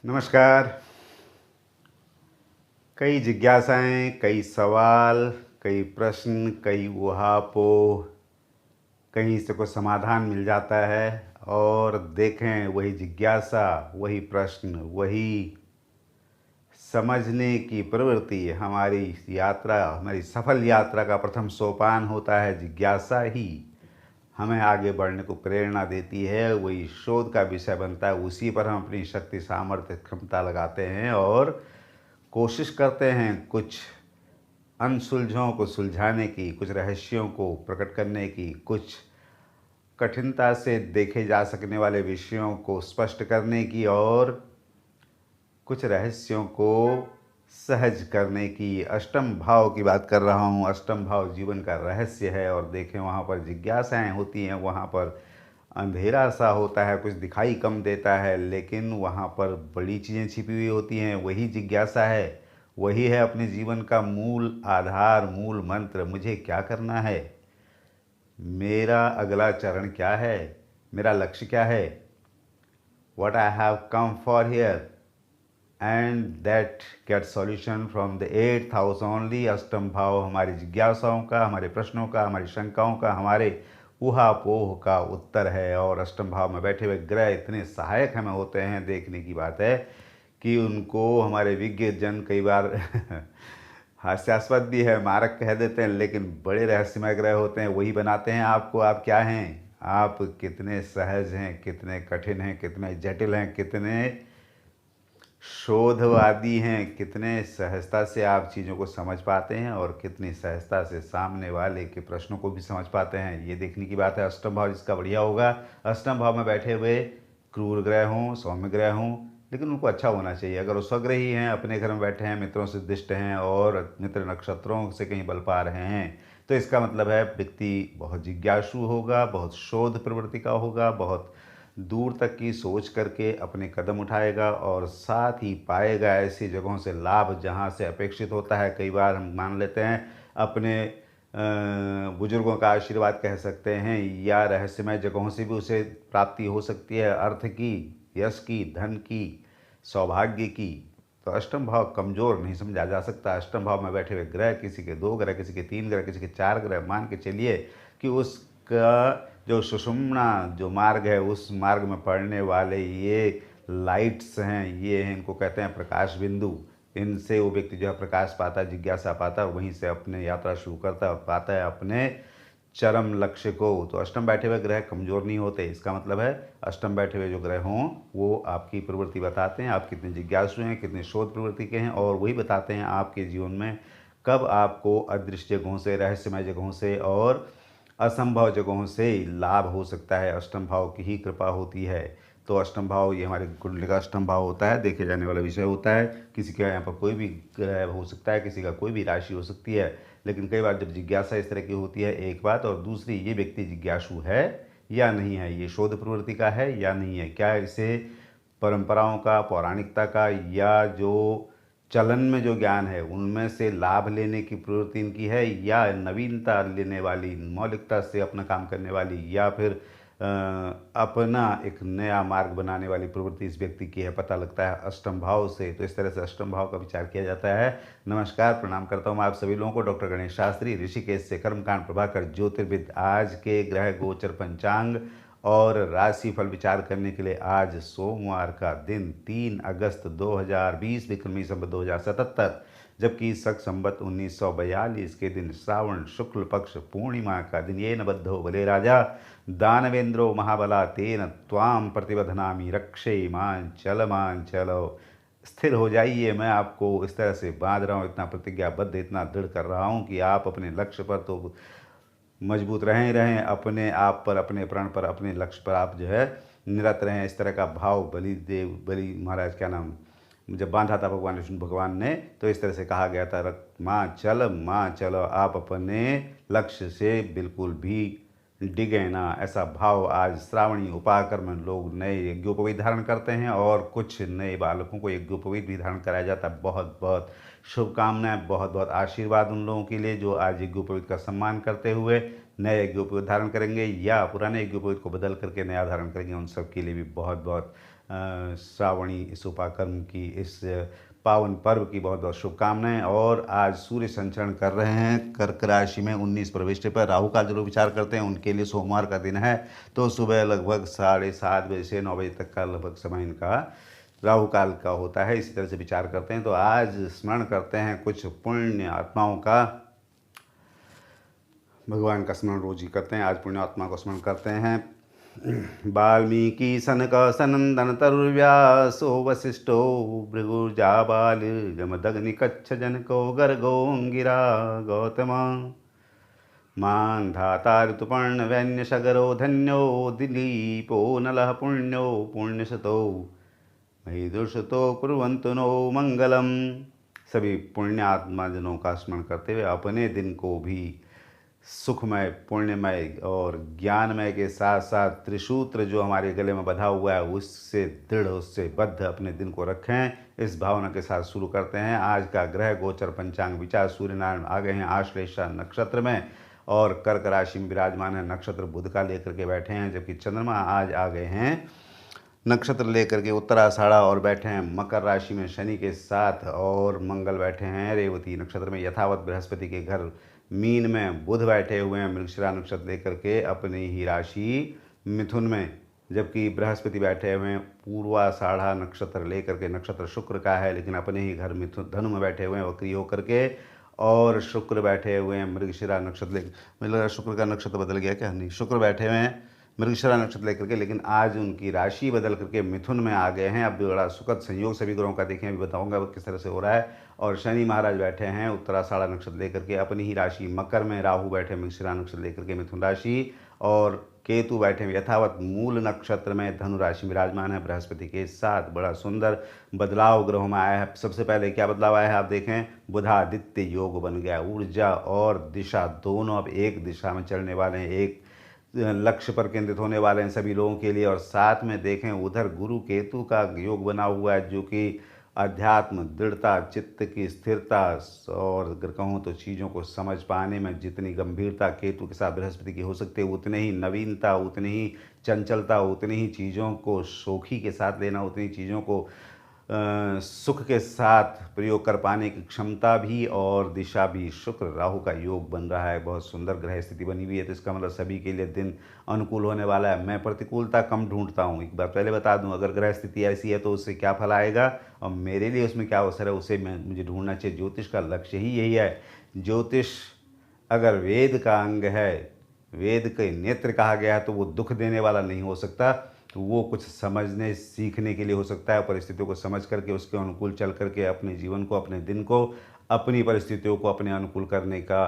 नमस्कार। कई जिज्ञासाएं, कई सवाल, कई प्रश्न, कई ऊहापोह, कहीं से कुछ समाधान मिल जाता है और देखें वही जिज्ञासा, वही प्रश्न, वही समझने की प्रवृत्ति हमारी यात्रा, हमारी सफल यात्रा का प्रथम सोपान होता है। जिज्ञासा ही हमें आगे बढ़ने को प्रेरणा देती है, वही शोध का विषय बनता है। उसी पर हम अपनी शक्ति, सामर्थ्य, क्षमता लगाते हैं और कोशिश करते हैं कुछ अनसुलझों को सुलझाने की, कुछ रहस्यों को प्रकट करने की, कुछ कठिनता से देखे जा सकने वाले विषयों को स्पष्ट करने की और कुछ रहस्यों को सहज करने की। अष्टम भाव की बात कर रहा हूँ। अष्टम भाव जीवन का रहस्य है और देखें वहाँ पर जिज्ञासाएं होती हैं, वहाँ पर अंधेरा सा होता है, कुछ दिखाई कम देता है, लेकिन वहाँ पर बड़ी चीज़ें छिपी हुई होती हैं। वही जिज्ञासा है, वही है अपने जीवन का मूल आधार, मूल मंत्र। मुझे क्या करना है, मेरा अगला चरण क्या है, मेरा लक्ष्य क्या है, what I have come for here, and that get solution from the eighth house only। अष्टम भाव हमारी जिज्ञासाओं का, हमारे प्रश्नों का, हमारी शंकाओं का, हमारे ऊहापोह का उत्तर है। और अष्टम भाव में बैठे हुए ग्रह इतने सहायक हमें होते हैं, देखने की बात है कि उनको हमारे विज्ञ जन कई बार हास्यास्पद भी है, मारक कह देते हैं, लेकिन बड़े रहस्यमय ग्रह होते हैं। वही बनाते हैं आपको, आप क्या हैं, आप कितने सहज हैं, कितने कठिन हैं, कितने जटिल हैं, कितने शोधवादी हैं, कितने सहजता से आप चीज़ों को समझ पाते हैं और कितनी सहजता से सामने वाले के प्रश्नों को भी समझ पाते हैं, ये देखने की बात है। अष्टम भाव जिसका बढ़िया होगा, अष्टम भाव में बैठे हुए क्रूर ग्रह हों, सौम्य ग्रह हों, लेकिन उनको अच्छा होना चाहिए। अगर वो स्वग्रही हैं, अपने घर में बैठे हैं, मित्रों से दिष्ट हैं और मित्र नक्षत्रों से कहीं बल पा रहे हैं, तो इसका मतलब है व्यक्ति बहुत जिज्ञासु होगा, बहुत शोध प्रवृत्ति का होगा, बहुत दूर तक की सोच करके अपने कदम उठाएगा और साथ ही पाएगा ऐसी जगहों से लाभ जहाँ से अपेक्षित होता है। कई बार हम मान लेते हैं अपने बुजुर्गों का आशीर्वाद कह सकते हैं, या रहस्यमय जगहों से भी उसे प्राप्ति हो सकती है, अर्थ की, यश की, धन की, सौभाग्य की। तो अष्टम भाव कमज़ोर नहीं समझा जा सकता। अष्टम भाव में बैठे हुए ग्रह, किसी के 2 ग्रह, किसी के 3 ग्रह, किसी के 4 ग्रह, मान के चलिए कि उसका जो सुषुम्ना जो मार्ग है, उस मार्ग में पड़ने वाले ये लाइट्स हैं, ये हैं, इनको कहते हैं प्रकाश बिंदु। इनसे वो व्यक्ति जो है प्रकाश पाता है, जिज्ञासा पाता है, वहीं से अपने यात्रा शुरू करता है और पाता है अपने चरम लक्ष्य को। तो अष्टम बैठे हुए ग्रह कमज़ोर नहीं होते। इसका मतलब है अष्टम बैठे हुए जो ग्रह हों वो आपकी प्रवृत्ति बताते हैं, आप कितने जिज्ञासु हैं, कितने शोध प्रवृत्ति के हैं, और वही बताते हैं आपके जीवन में कब आपको अदृश्य जगहों से, रहस्यमय जगहों से और असंभव जगहों से लाभ हो सकता है। अष्टम भाव की ही कृपा होती है। तो अष्टम भाव ये हमारे कुंडली का अष्टम भाव होता है, देखे जाने वाला विषय होता है। किसी का यहाँ पर कोई भी ग्रह हो सकता है, किसी का कोई भी राशि हो सकती है, लेकिन कई बार जब जिज्ञासा इस तरह की होती है, एक बात, और दूसरी ये व्यक्ति जिज्ञासु है या नहीं है, ये शोध प्रवृत्ति का है या नहीं है, क्या इसे परंपराओं का, पौराणिकता का, या जो चलन में जो ज्ञान है उनमें से लाभ लेने की प्रवृत्ति इनकी है, या नवीनता लेने वाली, मौलिकता से अपना काम करने वाली, या फिर अपना एक नया मार्ग बनाने वाली प्रवृत्ति इस व्यक्ति की है, पता लगता है अष्टम भाव से। तो इस तरह से अष्टम भाव का विचार किया जाता है। नमस्कार, प्रणाम करता हूँ मैं आप सभी लोगों को। डॉक्टर गणेश शास्त्री, ऋषिकेश से कर्मकांड प्रभाकर ज्योतिर्विद। आज के ग्रह गोचर पंचांग और राशि फल विचार करने के लिए आज सोमवार का दिन 3 अगस्त 2020 विक्रमी संवत 2077, जबकि शक संवत 1942 के दिन श्रावण शुक्ल पक्ष पूर्णिमा का दिन। ये न बद्धो बले राजा दानवेंद्रो महाबला तेन त्वाम प्रतिबधनामी रक्षे मान चलो। स्थिर हो जाइए। मैं आपको इस तरह से बांध रहा हूँ, इतना प्रतिज्ञाबद्ध, इतना दृढ़ कर रहा हूँ कि आप अपने लक्ष्य पर तो मजबूत रहें रहें, अपने आप पर, अपने प्रण पर, अपने लक्ष्य पर आप जो है निरत रहें। इस तरह का भाव बलि महाराज, क्या नाम, जब बांधा था भगवान विष्णु भगवान ने, तो इस तरह से कहा गया था, माँ चलो, आप अपने लक्ष्य से बिल्कुल भी डिगे ना। ऐसा भाव आज श्रावणी उपाकर में लोग नए यज्ञोपवीत धारण करते हैं और कुछ नए बालकों को यज्ञोपवीत भी धारण कराया जाता है। बहुत बहुत शुभकामनाएं, बहुत बहुत आशीर्वाद उन लोगों के लिए जो आज यज्ञोपवीत का सम्मान करते हुए नए यज्ञोपवीत धारण करेंगे या पुराने यज्ञोपवीत को बदल करके नया धारण करेंगे। उन सब के लिए भी बहुत बहुत श्रावणी इस उपाकर्म की इस पावन पर्व की बहुत बहुत शुभकामनाएं। और आज सूर्य संचरण कर रहे हैं कर्क राशि में 19 प्रविष्टि पर। राहु काल जो विचार करते हैं उनके लिए सोमवार का दिन है, तो सुबह लगभग 7:30 बजे से 9 बजे तक का लगभग समय इनका राहु काल का होता है। इसी तरह से विचार करते हैं। तो आज स्मरण करते हैं कुछ पुण्य आत्माओं का, भगवान का स्मरण रोज ही करते हैं। आज पुण्य आत्मा को स्मरण करते हैं। वाल्मीकि सनक सनंदन तरुर्व्यासो वसिष्ठो भृगुजाबाल जमदग्नि कच्छ जनको गर्गोंगिरा गौतम मान्धाता ऋतुपर्ण वैन्य सगरो धन्यो दिलीपो नलः पुण्यो पुण्यशतो महीदुषतो कुर्वन्तु नो मंगलम। सभी पुण्य आत्माजनों का स्मरण करते हुए अपने दिन को भी सुखमय, पुण्यमय और ज्ञानमय के साथ साथ त्रिसूत्र जो हमारे गले में बंधा हुआ है उससे दृढ़, उससे बद्ध अपने दिन को रखें, इस भावना के साथ शुरू करते हैं। आज का ग्रह गोचर पंचांग विचार, सूर्यनारायण आ गए हैं आश्लेषा नक्षत्र में और कर्क राशि में विराजमान है। नक्षत्र बुध का लेकर के बैठे हैं, जबकि चंद्रमा आज आ गए हैं नक्षत्र लेकर के उत्तराषाढ़ा और बैठे हैं मकर राशि में शनि के साथ, और मंगल बैठे हैं रेवती नक्षत्र में। यथावत बृहस्पति के घर मीन में बुध बैठे हुए हैं मृगशिरा नक्षत्र लेकर के अपनी ही राशि मिथुन में, जबकि बृहस्पति बैठे हुए हैं पूर्वाषाढ़ा नक्षत्र लेकर के। नक्षत्र शुक्र का है लेकिन अपने ही घर मिथुन धनु में बैठे हुए हैं वक्री होकर के, और शुक्र बैठे हुए हैं मृगशिरा नक्षत्र लेकर। मुझे लगा शुक्र का नक्षत्र बदल गया क्या, नहीं, शुक्र बैठे हुए हैं मृगशिरा नक्षत्र लेकर के, लेकिन आज उनकी राशि बदल करके मिथुन में आ गए हैं। अब बड़ा सुखद संयोग सभी ग्रहों का देखें, अभी बताऊंगा वो किस तरह से हो रहा है। और शनि महाराज बैठे हैं उत्तराषाढ़ा नक्षत्र लेकर के अपनी ही राशि मकर में, राहु बैठे मृगशिरा नक्षत्र लेकर के मिथुन राशि, और केतु बैठे हैं यथावत मूल नक्षत्र में धनु राशि विराजमान है बृहस्पति के साथ। बड़ा सुंदर बदलाव ग्रहों में आया है। सबसे पहले क्या बदलाव आया है आप देखें, बुधादित्य योग बन गया। ऊर्जा और दिशा दोनों अब एक दिशा में चलने वाले हैं, एक लक्ष्य पर केंद्रित होने वाले हैं सभी लोगों के लिए। और साथ में देखें उधर गुरु केतु का योग बना हुआ है, जो कि अध्यात्म, दृढ़ता, चित्त की स्थिरता, और अगर कहूँ तो चीज़ों को समझ पाने में जितनी गंभीरता केतु के साथ बृहस्पति की हो सकती है, उतनी ही नवीनता, उतनी ही चंचलता, उतनी ही चीज़ों को शौखी के साथ लेना, उतनी चीज़ों को सुख के साथ प्रयोग कर पाने की क्षमता भी और दिशा भी। शुक्र राहु का योग बन रहा है, बहुत सुंदर ग्रह स्थिति बनी हुई है। तो इसका मतलब सभी के लिए दिन अनुकूल होने वाला है। मैं प्रतिकूलता कम ढूंढता हूँ, एक बार पहले बता दूँ, अगर ग्रह स्थिति ऐसी है तो उससे क्या फल आएगा और मेरे लिए उसमें क्या अवसर है, उसे मुझे ढूंढना चाहिए। ज्योतिष का लक्ष्य ही यही है। ज्योतिष अगर वेद का अंग है, वेद के नेत्र कहा गया है, तो वो दुख देने वाला नहीं हो सकता, तो वो कुछ समझने सीखने के लिए हो सकता है। परिस्थितियों को समझ करके उसके अनुकूल चल करके अपने जीवन को, अपने दिन को, अपनी परिस्थितियों को अपने अनुकूल करने का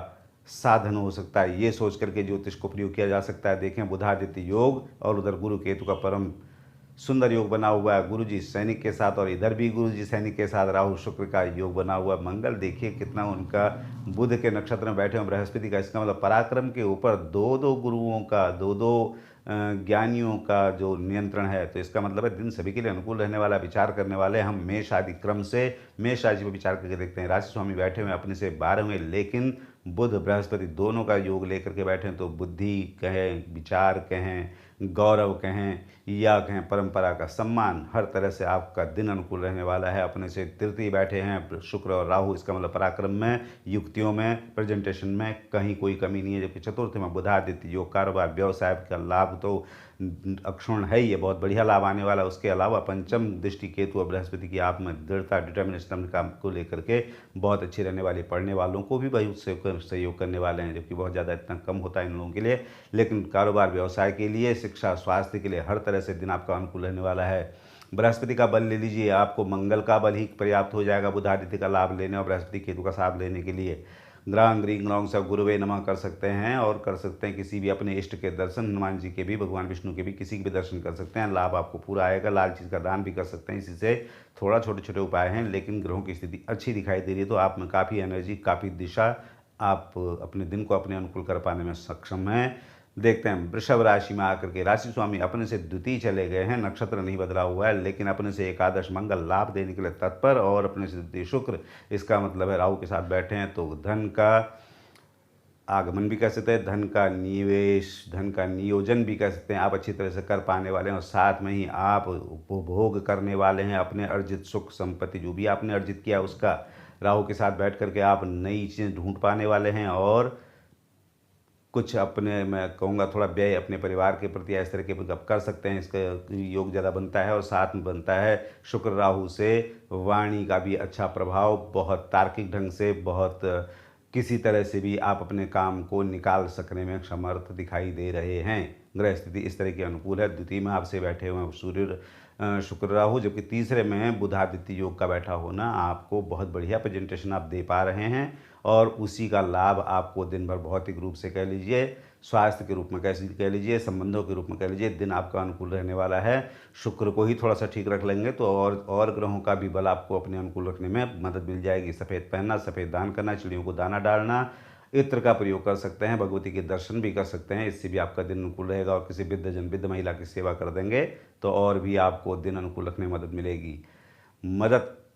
साधन हो सकता है। ये सोच करके ज्योतिष को प्रयोग किया जा सकता है। देखें बुधादित्य योग और उधर गुरु केतु का परम सुंदर योग बना हुआ है गुरु जी सैनिक के साथ, और इधर भी गुरु जी सैनिक के साथ राहु शुक्र का योग बना हुआ है। मंगल देखिए कितना उनका बुध के नक्षत्र में बैठे हैं बृहस्पति का। इसका मतलब पराक्रम के ऊपर दो दो गुरुओं का, दो दो ज्ञानियों का जो नियंत्रण है। तो इसका मतलब है दिन सभी के लिए अनुकूल रहने वाला। विचार करने वाले हम मेष आदि क्रम से मेष राशि पर विचार करके देखते हैं। राशि स्वामी बैठे हुए अपने से 12वें, लेकिन बुध बृहस्पति दोनों का योग लेकर के बैठे हैं। तो बुद्धि कहें, विचार कहें, गौरव कहें या कहें परंपरा का सम्मान, हर तरह से आपका दिन अनुकूल रहने वाला है। अपने से तृतीय बैठे हैं शुक्र और राहु। इसका मतलब पराक्रम में, युक्तियों में, प्रेजेंटेशन में कहीं कोई कमी नहीं है। जबकि चतुर्थ में बुधादित्य योग, कारोबार व्यवसाय का लाभ तो अक्षुण है ही, ये बहुत बढ़िया लाभ आने वाला है। उसके अलावा पंचम दृष्टि केतु और बृहस्पति की आप में दृढ़ता, डिटर्मिनेशन काम को लेकर के बहुत अच्छी रहने वाली। पढ़ने वालों को भी भाई उससे सहयोग करने वाले हैं, जबकि बहुत ज़्यादा इतना कम होता है इन लोगों के लिए। लेकिन कारोबार व्यवसाय के लिए, शिक्षा, स्वास्थ्य के लिए हर तरह से दिन आपका अनुकूल रहने वाला है। बृहस्पति का बल ले लीजिए, आपको मंगल का बल ही पर्याप्त हो जाएगा बुधादित्य का लाभ लेने और बृहस्पति केतु का साथ लेने के लिए। ग्रांग ग्रींग ग्रौंग सब गुरुवे नमः कर सकते हैं, और कर सकते हैं किसी भी अपने इष्ट के दर्शन, हनुमान जी के भी, भगवान विष्णु के भी, किसी के भी दर्शन कर सकते हैं। लाभ आपको पूरा आएगा। लाल चीज़ का दान भी कर सकते हैं। इसी से थोड़ा छोटे छोटे उपाय हैं, लेकिन ग्रहों की स्थिति अच्छी दिखाई दे रही है। तो आप में काफ़ी एनर्जी, काफ़ी दिशा, आप अपने दिन को अपने अनुकूल कर पाने में सक्षम हैं। देखते हैं वृषभ राशि में आकर के राशि स्वामी अपने से द्वितीय चले गए हैं। नक्षत्र नहीं बदला हुआ है, लेकिन अपने से एकादश मंगल लाभ देने के लिए तत्पर, और अपने से द्वितीय शुक्र, इसका मतलब है राहु के साथ बैठे हैं। तो धन का आगमन भी कह सकते हैं, धन का निवेश, धन का नियोजन भी कह सकते हैं, आप अच्छी तरह से कर पाने वाले हैं और साथ में ही आप उपभोग करने वाले हैं अपने अर्जित सुख संपत्ति, जो भी आपने अर्जित किया उसका राहु के साथ बैठ करके आप नई चीज़ें ढूंढ पाने वाले हैं और कुछ अपने, मैं कहूँगा थोड़ा व्यय अपने परिवार के प्रति इस तरह के आप कर सकते हैं, इसका योग ज़्यादा बनता है। और साथ में बनता है शुक्र राहु से वाणी का भी अच्छा प्रभाव, बहुत तार्किक ढंग से, बहुत किसी तरह से भी आप अपने काम को निकाल सकने में समर्थ दिखाई दे रहे हैं। ग्रह स्थिति इस तरह की अनुकूल है। द्वितीय में आपसे बैठे हुए हैं सूर्य शुक्र राहु, जबकि तीसरे में बुधादित्य योग का बैठा होना आपको बहुत बढ़िया प्रेजेंटेशन आप दे पा रहे हैं और उसी का लाभ आपको दिन भर भौतिक रूप से कह लीजिए, स्वास्थ्य के रूप में कह लीजिए, संबंधों के रूप में कह लीजिए, दिन आपका अनुकूल रहने वाला है। शुक्र को ही थोड़ा सा ठीक रख लेंगे तो और ग्रहों का भी बल आपको अपने अनुकूल रखने में मदद मिल जाएगी। सफ़ेद पहनना, सफ़ेद दान करना, चिड़ियों को दाना डालना, इत्र का प्रयोग कर सकते हैं, भगवती के दर्शन भी कर सकते हैं, इससे भी आपका दिन अनुकूल रहेगा। और किसी वृद्ध महिला की सेवा कर देंगे तो और भी आपको दिन अनुकूल रखने में मदद मिलेगी।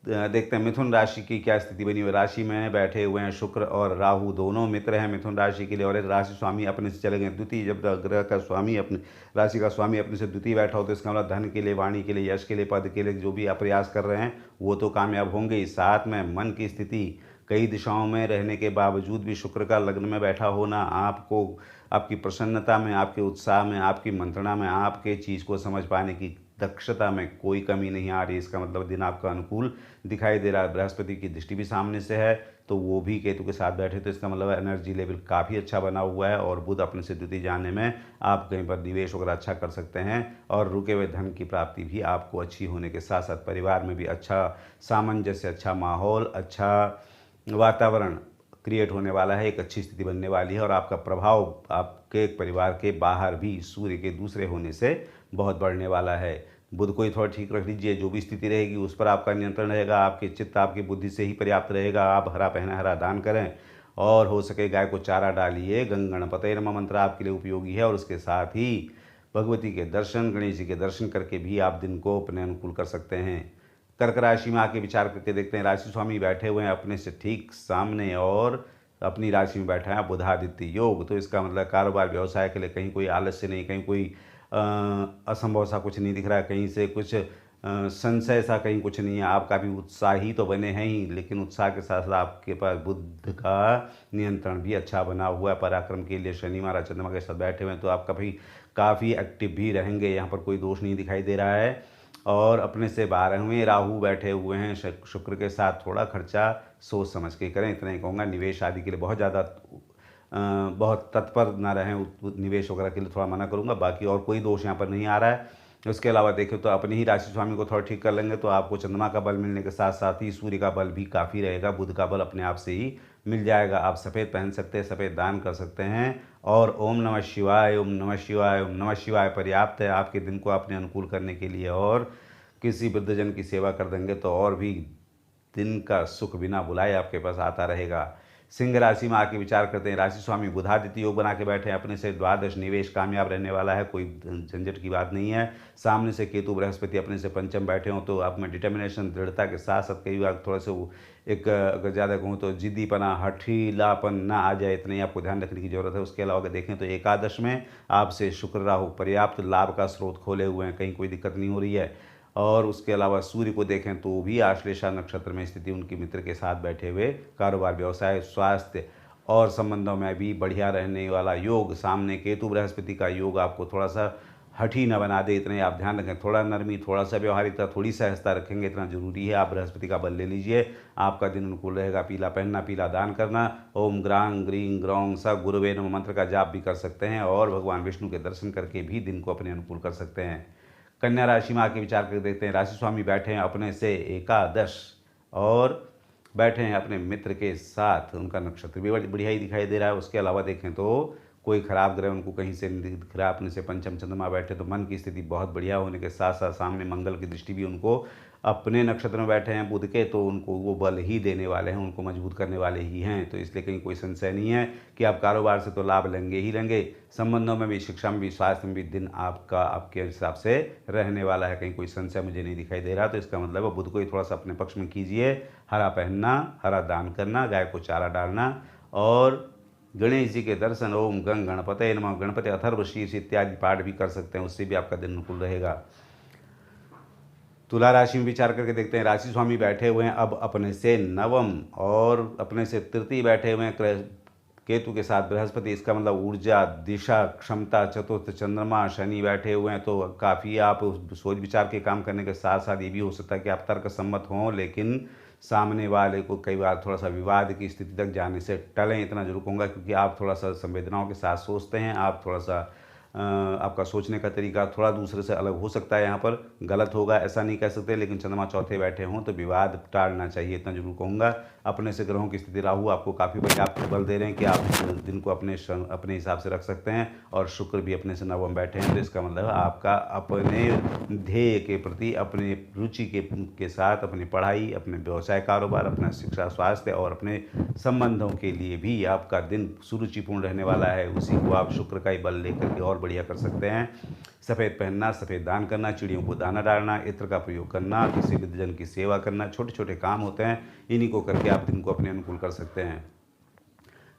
देखते हैं मिथुन राशि की क्या स्थिति बनी हुई। राशि में बैठे हुए हैं शुक्र और राहु, दोनों मित्र हैं मिथुन राशि के लिए। और राशि स्वामी अपने से चले गए द्वितीय। जब ग्रह का स्वामी अपने राशि का स्वामी अपने से द्वितीय बैठा हो तो इसका मतलब धन के लिए, वाणी के लिए, यश के लिए, पद के लिए जो भी आप प्रयास कर रहे हैं वो तो कामयाब होंगे ही। साथ में मन की स्थिति कई दिशाओं में रहने के बावजूद भी शुक्र का लग्न में बैठा होना आपको आपकी प्रसन्नता में, आपके उत्साह में, आपकी मंत्रणा में, आपके चीज़ को समझ पाने की दक्षता में कोई कमी नहीं आ रही। इसका मतलब दिन आपका अनुकूल दिखाई दे रहा है। बृहस्पति की दृष्टि भी सामने से है तो वो भी केतु के साथ बैठे, तो इसका मतलब एनर्जी लेवल काफ़ी अच्छा बना हुआ है। और बुध अपने से द्वितीय जाने में आप कहीं पर निवेश वगैरह अच्छा कर सकते हैं और रुके हुए धन की प्राप्ति भी आपको अच्छी होने के साथ साथ परिवार में भी अच्छा सामंजस्य, अच्छा माहौल, अच्छा वातावरण क्रिएट होने वाला है। एक अच्छी स्थिति बनने वाली है और आपका प्रभाव आपके परिवार के बाहर भी सूर्य के दूसरे होने से बहुत बढ़ने वाला है। बुध को ही थोड़ा ठीक रख लीजिए, जो भी स्थिति रहेगी उस पर आपका नियंत्रण रहेगा, आपके चित्त आपकी बुद्धि से ही पर्याप्त रहेगा। आप हरा पहना हरा दान करें और हो सके गाय को चारा डालिए। गणपतये नमः मंत्र आपके लिए उपयोगी है और उसके साथ ही भगवती के दर्शन, गणेश जी के दर्शन करके भी आप दिन को अपने अनुकूल कर सकते हैं। कर्क राशि में आके विचार करके देखते हैं। राशि स्वामी बैठे हुए हैं अपने से ठीक सामने और अपनी राशि में बैठा है बुधादित्य योग, तो इसका मतलब कारोबार व्यवसाय के लिए कहीं कोई आलस्य नहीं, कहीं कोई असंभव सा कुछ नहीं दिख रहा है, कहीं से कुछ संशय सा कहीं कुछ नहीं है। आप काफ़ी उत्साही तो बने हैं ही, लेकिन उत्साह के साथ साथ आपके पास बुध का नियंत्रण भी अच्छा बना हुआ है। पराक्रम के लिए शनि महाराज चंद्रमा के साथ बैठे हुए हैं तो आप काफ़ी एक्टिव भी रहेंगे, यहाँ पर कोई दोष नहीं दिखाई दे रहा है। और अपने से 12वें राहु बैठे हुए हैं शुक्र के साथ, थोड़ा खर्चा सोच समझ के करें, इतना ही कहूँगा। निवेश आदि के लिए बहुत ज़्यादा बहुत तत्पर ना रहें, निवेश वगैरह के लिए थोड़ा मना करूँगा। बाकी और कोई दोष यहाँ पर नहीं आ रहा है। उसके अलावा देखें तो अपनी ही राशि स्वामी को थोड़ा ठीक कर लेंगे तो आपको चंद्रमा का बल मिलने के साथ साथ ही सूर्य का बल भी काफ़ी रहेगा, बुध का बल अपने आप से ही मिल जाएगा। आप सफ़ेद पहन सकते हैं, सफ़ेद दान कर सकते हैं और ओम नमः शिवाय, ओम नमः शिवाय, ओम नमः शिवाय पर्याप्त है आपके दिन को अपने अनुकूल करने के लिए। और किसी वृद्धजन की सेवा कर देंगे तो और भी दिन का सुख बिना बुलाए आपके पास आता रहेगा। सिंह राशि में आके विचार करते हैं। राशि स्वामी बुधादित्य योग बना के बैठे हैं अपने से द्वादश, निवेश कामयाब रहने वाला है, कोई झंझट की बात नहीं है। सामने से केतु बृहस्पति अपने से पंचम बैठे हों तो आप में डिटर्मिनेशन, दृढ़ता के साथ साथ कई बार थोड़ा सा एक अगर ज़्यादा कहूँ तो जिद्दीपना, हठीलापन ना आ जाए, इतना ही आपको ध्यान रखने की जरूरत है। उसके अलावा अगर देखें तो एकादश में आपसे शुक्र राहु पर्याप्त लाभ का स्रोत खोले हुए हैं, कहीं कोई दिक्कत नहीं हो रही है। और उसके अलावा सूर्य को देखें तो भी आश्लेषा नक्षत्र में स्थिति उनके मित्र के साथ बैठे हुए कारोबार, व्यवसाय, स्वास्थ्य और संबंधों में भी बढ़िया रहने वाला योग। सामने केतु बृहस्पति का योग आपको थोड़ा सा हठी न बना दे, इतने आप ध्यान रखें। थोड़ा नरमी, थोड़ा सा व्यवहारिकता, थोड़ी सहजता रखेंगे, इतना जरूरी है। आप बृहस्पति का बल ले लीजिए, आपका दिन अनुकूल रहेगा। पीला पहनना, पीला दान करना, ओम ग्रांग ग्रीं ग्रौं स गुरुवे नमः मंत्र का जाप भी कर सकते हैं और भगवान विष्णु के दर्शन करके भी दिन को अपने अनुकूल कर सकते हैं। कन्या राशि में आके विचार कर देखते हैं। राशि स्वामी बैठे हैं अपने से एकादश और बैठे हैं अपने मित्र के साथ, उनका नक्षत्र भी बढ़िया ही दिखाई दे रहा है। उसके अलावा देखें तो कोई खराब ग्रह उनको कहीं से नहीं दिख रहा। अपने से पंचम चंद्रमा बैठे तो मन की स्थिति बहुत बढ़िया होने के साथ साथ सामने मंगल की दृष्टि भी उनको अपने नक्षत्र में बैठे हैं बुध के, तो उनको वो बल ही देने वाले हैं, उनको मजबूत करने वाले ही हैं। तो इसलिए कहीं कोई संशय नहीं है कि आप कारोबार से तो लाभ लेंगे ही लेंगे, संबंधों में भी, शिक्षा में भी, स्वास्थ्य में भी दिन आपका आपके हिसाब से रहने वाला है। कहीं कोई संशय मुझे नहीं दिखाई दे रहा। तो इसका मतलब है बुध को ही थोड़ा सा अपने पक्ष में कीजिए। हरा पहनना, हरा दान करना, गाय को चारा डालना और गणेश जी के दर्शन, ओम गंग गणपते नमः, गणपति अथर्व शीर्ष इत्यादि पाठ भी कर सकते हैं, उससे भी आपका दिन अनुकूल रहेगा। तुला राशि में विचार करके देखते हैं। राशि स्वामी बैठे हुए हैं अब अपने से नवम और अपने से तृतीय बैठे हुए हैं केतु के साथ बृहस्पति। इसका मतलब ऊर्जा, दिशा, क्षमता, चतुर्थ चंद्रमा, शनि बैठे हुए हैं। तो काफ़ी आप सोच विचार के काम करने के साथ साथ ये भी हो सकता है कि आप तर्क सम्मत हों, लेकिन सामने वाले को कई बार थोड़ा सा विवाद की स्थिति तक जाने से टलें, इतना जरूर कहूँगा, क्योंकि आप थोड़ा सा संवेदनाओं के साथ सोचते हैं। आप थोड़ा सा आपका सोचने का तरीका थोड़ा दूसरे से अलग हो सकता है, यहाँ पर गलत होगा ऐसा नहीं कह सकते, लेकिन चंद्रमा चौथे बैठे हों तो विवाद टालना चाहिए, इतना जरूर कहूँगा। अपने से ग्रहों की स्थिति, राहु आपको काफ़ी पर्याप्त बल दे रहे हैं कि आप दिन को अपने हिसाब से रख सकते हैं, और शुक्र भी अपने से नवम बैठे हैं। तो इसका मतलब आपका अपने ध्येय के प्रति, अपने रुचि के साथ अपनी पढ़ाई, अपने व्यवसाय कारोबार, अपना शिक्षा स्वास्थ्य और अपने संबंधों के लिए भी आपका दिन सुरुचिपूर्ण रहने वाला है। उसी को आप शुक्र का ही बल लेकर के और बढ़िया कर सकते हैं। सफ़ेद पहनना, सफ़ेद दान करना, चिड़ियों को दाना डालना, इत्र का प्रयोग करना, किसी वृद्धजन की सेवा करना, छोटे छोटे काम होते हैं, इन्हीं को करके आप दिन को अपने अनुकूल कर सकते हैं।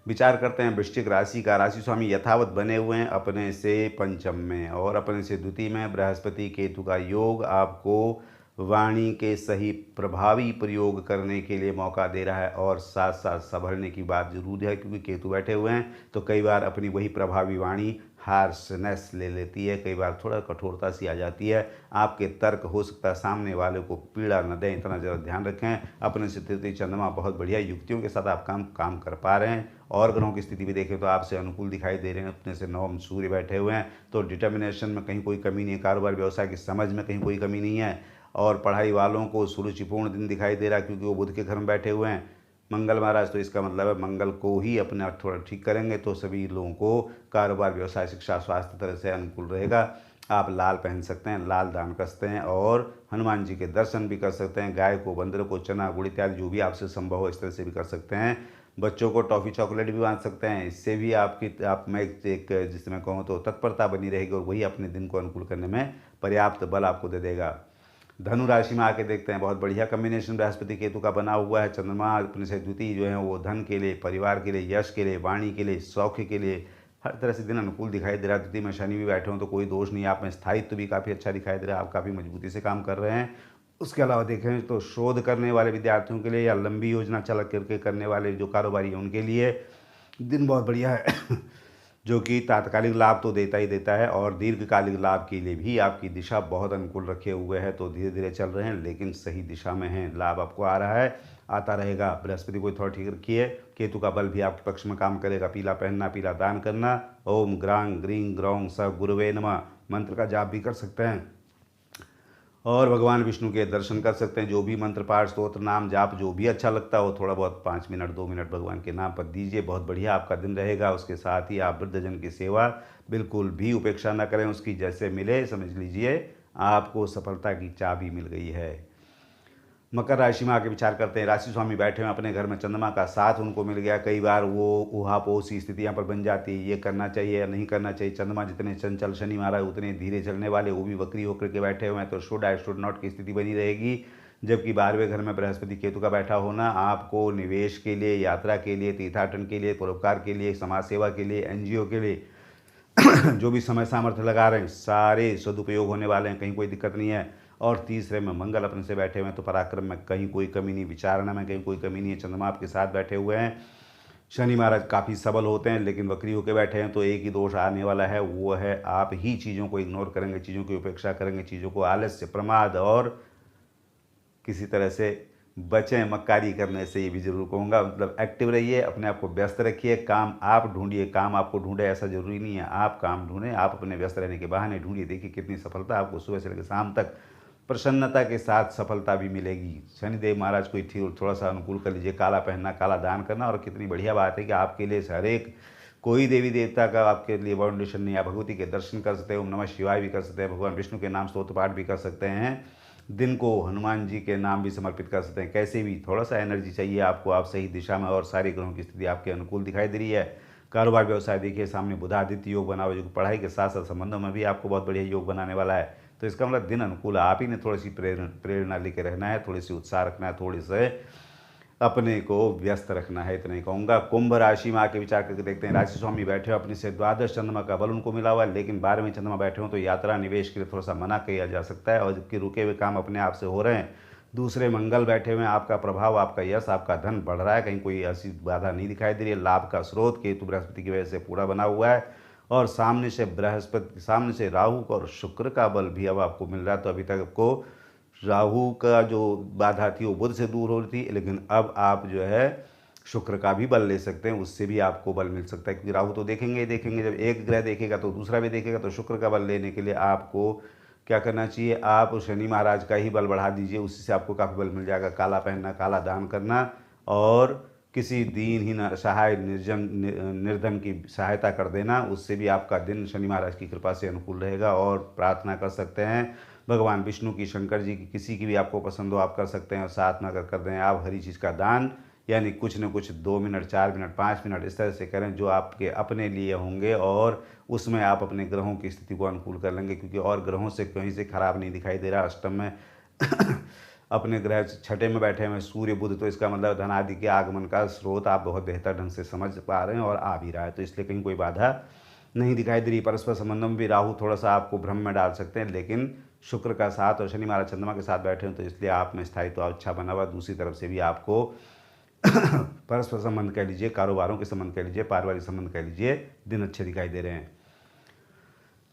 विचार करते हैं वृश्चिक राशि का। राशि स्वामी यथावत बने हुए हैं अपने से पंचम में और अपने से द्वितीय में। बृहस्पति केतु का योग आपको वाणी के सही प्रभावी प्रयोग करने के लिए मौका दे रहा है, और साथ साथ संभलने की बात जरूरी है, क्योंकि केतु बैठे हुए हैं तो कई बार अपनी वही प्रभावी वाणी हार्शनेस ले लेती है, कई बार थोड़ा कठोरता सी आ जाती है। आपके तर्क हो सकता है सामने वाले को पीड़ा न दें, इतना ज़रा ध्यान रखें। अपने से तृतीय चंद्रमा बहुत बढ़िया युक्तियों के साथ आप काम कर पा रहे हैं, और ग्रहों की स्थिति भी देखें तो आपसे अनुकूल दिखाई दे रहे हैं। अपने से नवम सूर्य बैठे हुए हैं, तो डिटर्मिनेशन में कहीं कोई कमी नहीं है, कारोबार व्यवसाय की समझ में कहीं कोई कमी नहीं है, और पढ़ाई वालों को सुरुचिपूर्ण दिन दिखाई दे रहा है, क्योंकि वो बुध के घर में बैठे हुए हैं मंगल महाराज। तो इसका मतलब है मंगल को ही अपने थोड़ा ठीक करेंगे तो सभी लोगों को कारोबार व्यवसाय शिक्षा स्वास्थ्य तरह से अनुकूल रहेगा। आप लाल पहन सकते हैं, लाल दान कर सकते हैं, और हनुमान जी के दर्शन भी कर सकते हैं। गाय को, बंदर को चना गुड़ इत्यादि जो भी आपसे संभव हो इस तरह से भी कर सकते हैं। बच्चों को टॉफ़ी चॉकलेट भी बांट सकते हैं, इससे भी आप में एक जिस मैं कहूँ तो तत्परता बनी रहेगी, और वही अपने दिन को अनुकूल करने में पर्याप्त बल आपको दे देगा। धनु राशि में आके देखते हैं, बहुत बढ़िया कम्बिनेशन बृहस्पति केतु का बना हुआ है। चंद्रमा अपने से द्वितीय जो है वो धन के लिए, परिवार के लिए, यश के लिए, वाणी के लिए, सौख्य के लिए, हर तरह से दिन अनुकूल दिखाई दे रहा है। द्वितीय में शनि भी बैठे हों तो कोई दोष नहीं, आप में स्थायित्व भी काफ़ी अच्छा दिखाई दे रहा है, आप काफ़ी मजबूती से काम कर रहे हैं। उसके अलावा देखें तो शोध करने वाले विद्यार्थियों के लिए या लंबी योजना चला करके करने वाले जो कारोबारी हैं उनके लिए दिन बहुत बढ़िया है जो कि तात्कालिक लाभ तो देता ही देता है, और दीर्घकालिक लाभ के लिए भी आपकी दिशा बहुत अनुकूल रखे हुए है। तो धीरे धीरे चल रहे हैं लेकिन सही दिशा में हैं, लाभ आपको आ रहा है, आता रहेगा। बृहस्पति को थोड़ा ठीक रखिए, केतु का बल भी आपके पक्ष में काम करेगा। पीला पहनना, पीला दान करना, ओम ग्रांग ग्रीं ग्रौं स गुरुवे नमः मंत्र का जाप भी कर सकते हैं, और भगवान विष्णु के दर्शन कर सकते हैं। जो भी मंत्र पाठ, स्तोत्र, नाम जाप जो भी अच्छा लगता हो, थोड़ा बहुत 5 मिनट 2 मिनट भगवान के नाम पर दीजिए, बहुत बढ़िया आपका दिन रहेगा। उसके साथ ही आप वृद्धजन की सेवा बिल्कुल भी उपेक्षा न करें, उसकी जैसे मिले समझ लीजिए आपको सफलता की चाबी मिल गई है। मकर राशि में आके विचार करते हैं। राशि स्वामी बैठे हैं अपने घर में, चंद्रमा का साथ उनको मिल गया। कई बार वो ऊहापोह सी स्थिति यहाँ पर बन जाती है, ये करना चाहिए या नहीं करना चाहिए। चंद्रमा जितने चंचल, शनि महाराज उतने धीरे चलने वाले, वो भी वक्री होकर के बैठे हुए हैं, तो शुड आई शुड नॉट की स्थिति बनी रहेगी। जबकि 12वें घर में बृहस्पति केतु का बैठा होना आपको निवेश के लिए, यात्रा के लिए, तीर्थाटन के लिए, परोपकार के लिए, समाज सेवा के लिए, एनजीओ के लिए जो भी समय सामर्थ्य लगा रहे हैं सारे सदुपयोग होने वाले हैं, कहीं कोई दिक्कत नहीं है। और तीसरे में मंगल अपने से बैठे हुए हैं, तो पराक्रम में कहीं कोई कमी नहीं, विचारणा में कहीं कोई कमी नहीं है। चंद्रमा आपके साथ बैठे हुए हैं। शनि महाराज काफ़ी सबल होते हैं लेकिन वक्री होकर बैठे हैं, तो एक ही दोष आने वाला है, वो है आप ही चीज़ों को इग्नोर करेंगे, चीज़ों की उपेक्षा करेंगे, चीज़ों को आलस्य, प्रमाद और किसी तरह से बचें मक्कारी करने से, ये भी जरूर कहूँगा। मतलब एक्टिव रहिए, अपने आप को व्यस्त रखिए, काम आप ढूंढिए, काम आपको ढूंढे ऐसा जरूरी नहीं है, आप काम ढूंढें, आप अपने व्यस्त रहने के बहाने ढूंढिए। देखिए कितनी सफलता आपको सुबह से लेकर शाम तक प्रसन्नता के साथ सफलता भी मिलेगी। शनिदेव महाराज को थोड़ा सा अनुकूल कर लीजिए, काला पहनना, काला दान करना, और कितनी बढ़िया बात है कि आपके लिए हर एक कोई देवी देवता का आपके लिए बाउंडेशन नहीं है। आप भगवती के दर्शन कर सकते हैं, ओम नमः शिवाय भी कर सकते हैं, भगवान विष्णु के नाम स्तोत्र पाठ भी कर सकते हैं, दिन को हनुमान जी के नाम भी समर्पित कर सकते हैं। कैसे भी थोड़ा सा एनर्जी चाहिए आपको, आप सही दिशा में, और सारी ग्रहों की स्थिति आपके अनुकूल दिखाई दे रही है। कारोबार व्यवसाय देखिए सामने बुधादित्य योग बना हुआ, जो पढ़ाई के साथ साथ संबंधों में भी आपको बहुत बढ़िया योग बनाने वाला है। तो इसका मतलब दिन अनुकूल, आप ही ने थोड़ी सी प्रेरणा लेकर रहना है, थोड़ी सी उत्साह रखना है, थोड़ी से अपने को व्यस्त रखना है, इतना ही कहूँगा। कुंभ राशि में आके विचार करके देखते हैं। राशि स्वामी बैठे हो अपने से द्वादश चंद्रमा का बल उनको मिला हुआ है, लेकिन 12वें चंद्रमा बैठे हो तो यात्रा निवेश के लिए थोड़ा सा मना किया जा सकता है, और जबकि रुके हुए काम अपने आप से हो रहे हैं। दूसरे मंगल बैठे हुए हैं, आपका प्रभाव, आपका यश, आपका धन बढ़ रहा है, कहीं कोई ऐसी बाधा नहीं दिखाई दे रही है। लाभ का स्रोत केतु बृहस्पति की वजह से पूरा बना हुआ है, और सामने से बृहस्पति, सामने से राहु और शुक्र का बल भी अब आपको मिल रहा है। तो अभी तक आपको राहु का जो बाधा थी वो बुध से दूर हो रही थी, लेकिन अब आप जो है शुक्र का भी बल ले सकते हैं, उससे भी आपको बल मिल सकता है, क्योंकि राहु तो देखेंगे ही देखेंगे, जब एक ग्रह देखेगा तो दूसरा भी देखेगा। तो शुक्र का बल लेने के लिए आपको क्या करना चाहिए, आप शनि महाराज का ही बल बढ़ा दीजिए, उसी से आपको काफ़ी बल मिल जाएगा। काला पहनना, काला दान करना, और किसी दीनहीन असहाय निर्धन की सहायता कर देना, उससे भी आपका दिन शनि महाराज की कृपा से अनुकूल रहेगा। और प्रार्थना कर सकते हैं भगवान विष्णु की, शंकर जी की, किसी की भी आपको पसंद हो आप कर सकते हैं। और साथ में अगर कर दें आप हरी चीज़ का दान, यानी कुछ न कुछ 2 मिनट, 4 मिनट, 5 मिनट इस तरह से करें जो आपके अपने लिए होंगे, और उसमें आप अपने ग्रहों की स्थिति को अनुकूल कर लेंगे, क्योंकि और ग्रहों से कहीं से खराब नहीं दिखाई दे रहा। अष्टम में अपने ग्रह छठे में बैठे हुए सूर्य बुध, तो इसका मतलब धन आदि के आगमन का स्रोत आप बहुत बेहतर ढंग से समझ पा रहे हैं और आ भी रहा है, तो इसलिए कहीं कोई बाधा नहीं दिखाई दे रही। परस्पर संबंधों में भी राहु थोड़ा सा आपको भ्रम में डाल सकते हैं, लेकिन शुक्र का साथ और शनि महाराज चंद्रमा के साथ बैठे हैं, तो इसलिए आप में स्थायित्व अच्छा बना हुआ। दूसरी तरफ से भी आपको परस्पर संबंध कह लीजिए, कारोबारों के संबंध कह लीजिए, पारिवारिक संबंध कह लीजिए, दिन अच्छे दिखाई दे रहे हैं।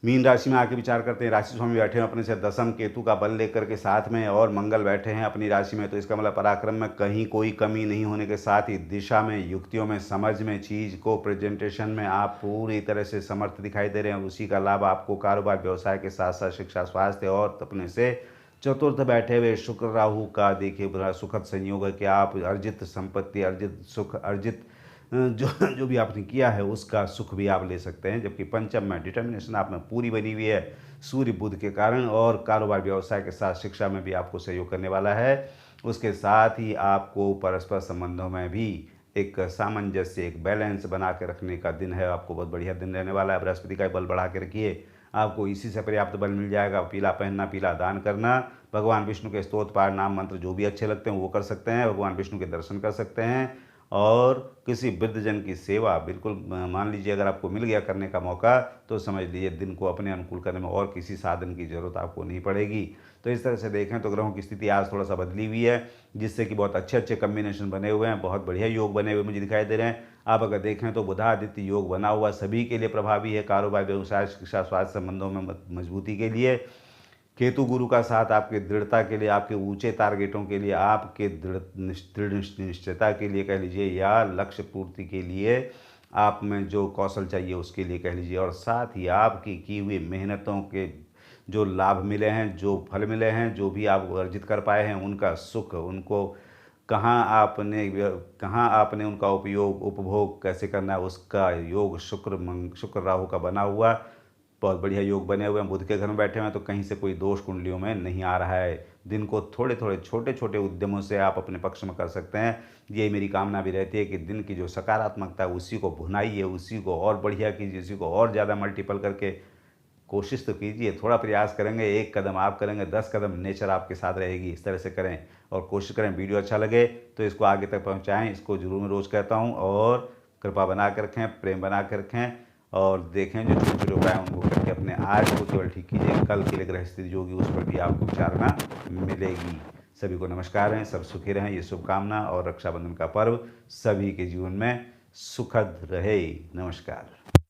मीन राशि में आके विचार करते हैं। राशि स्वामी बैठे हैं अपने से दशम केतु का बल लेकर के साथ में, और मंगल बैठे हैं अपनी राशि में, तो इसका मतलब पराक्रम में कहीं कोई कमी नहीं होने के साथ ही दिशा में, युक्तियों में, समझ में, चीज़ को प्रेजेंटेशन में आप पूरी तरह से समर्थ दिखाई दे रहे हैं। उसी का लाभ आपको कारोबार व्यवसाय के साथ साथ शिक्षा, स्वास्थ्य और अपने से चतुर्थ बैठे हुए शुक्र राहु का देखिए बड़ा सुखद संयोग है कि आप अर्जित संपत्ति, अर्जित सुख, अर्जित जो भी आपने किया है उसका सुख भी आप ले सकते हैं। जबकि पंचम में डिटर्मिनेशन आप में पूरी बनी हुई है सूर्य बुध के कारण, और कारोबार व्यवसाय के साथ शिक्षा में भी आपको सहयोग करने वाला है। उसके साथ ही आपको परस्पर संबंधों में भी एक सामंजस्य, एक बैलेंस बना के रखने का दिन है। आपको बहुत बढ़िया दिन रहने वाला है। बृहस्पति का बल बढ़ा के रखिए, आपको इसी से पर्याप्त बल मिल जाएगा। पीला पहनना, पीला दान करना, भगवान विष्णु के स्तोत्र पाठ, नाम मंत्र जो भी अच्छे लगते हैं वो कर सकते हैं, भगवान विष्णु के दर्शन कर सकते हैं, और किसी वृद्धजन की सेवा बिल्कुल मान लीजिए अगर आपको मिल गया करने का मौका, तो समझ लीजिए दिन को अपने अनुकूल करने में और किसी साधन की ज़रूरत आपको नहीं पड़ेगी। तो इस तरह से देखें तो ग्रहों की स्थिति आज थोड़ा सा बदली हुई है, जिससे कि बहुत अच्छे अच्छे कम्बिनेशन बने हुए हैं, बहुत बढ़िया योग बने हुए मुझे दिखाई दे रहे हैं। आप अगर देखें तो बुधादित्य योग बना हुआ सभी के लिए प्रभावी है, कारोबार, व्यवसाय, शिक्षा, स्वास्थ्य संबंधों में मजबूती के लिए। केतु गुरु का साथ आपके दृढ़ता के लिए, आपके ऊंचे टारगेटों के लिए, आपके दृढ़ निश्चयता के लिए कह लीजिए, या लक्ष्य पूर्ति के लिए आप में जो कौशल चाहिए उसके लिए कह लीजिए, और साथ ही आपकी की हुई मेहनतों के जो लाभ मिले हैं, जो फल मिले हैं, जो भी आप अर्जित कर पाए हैं उनका सुख, उनको कहाँ आपने उनका उपभोग कैसे करना है, उसका योग शुक्र राहु का बना हुआ बहुत बढ़िया योग बने हुए हैं। बुध के घर में बैठे हुए हैं, तो कहीं से कोई दोष कुंडलियों में नहीं आ रहा है। दिन को थोड़े थोड़े छोटे छोटे उद्यमों से आप अपने पक्ष में कर सकते हैं। यही मेरी कामना भी रहती है कि दिन की जो सकारात्मकता है उसी को भुनाइए, उसी को और बढ़िया कीजिए, उसी को और ज़्यादा मल्टीपल करके कोशिश तो कीजिए। थोड़ा प्रयास करेंगे, 1 कदम आप करेंगे, 10 कदम नेचर आपके साथ रहेगी। इस तरह से करें और कोशिश करें। वीडियो अच्छा लगे तो इसको आगे तक पहुँचाएँ, इसको जरूर मैं रोज़ कहता हूँ। और कृपा बना कर रखें, प्रेम बना कर रखें, और देखें जो छोटे छोटे उपाय उनको करके अपने आज को केवल ठीक कीजिए। कल के लिए ग्रह स्थिति जो होगी उस पर भी आपको विचारणा मिलेगी। सभी को नमस्कार हैं, सब सुखी रहें, ये शुभकामना। और रक्षाबंधन का पर्व सभी के जीवन में सुखद रहे। नमस्कार।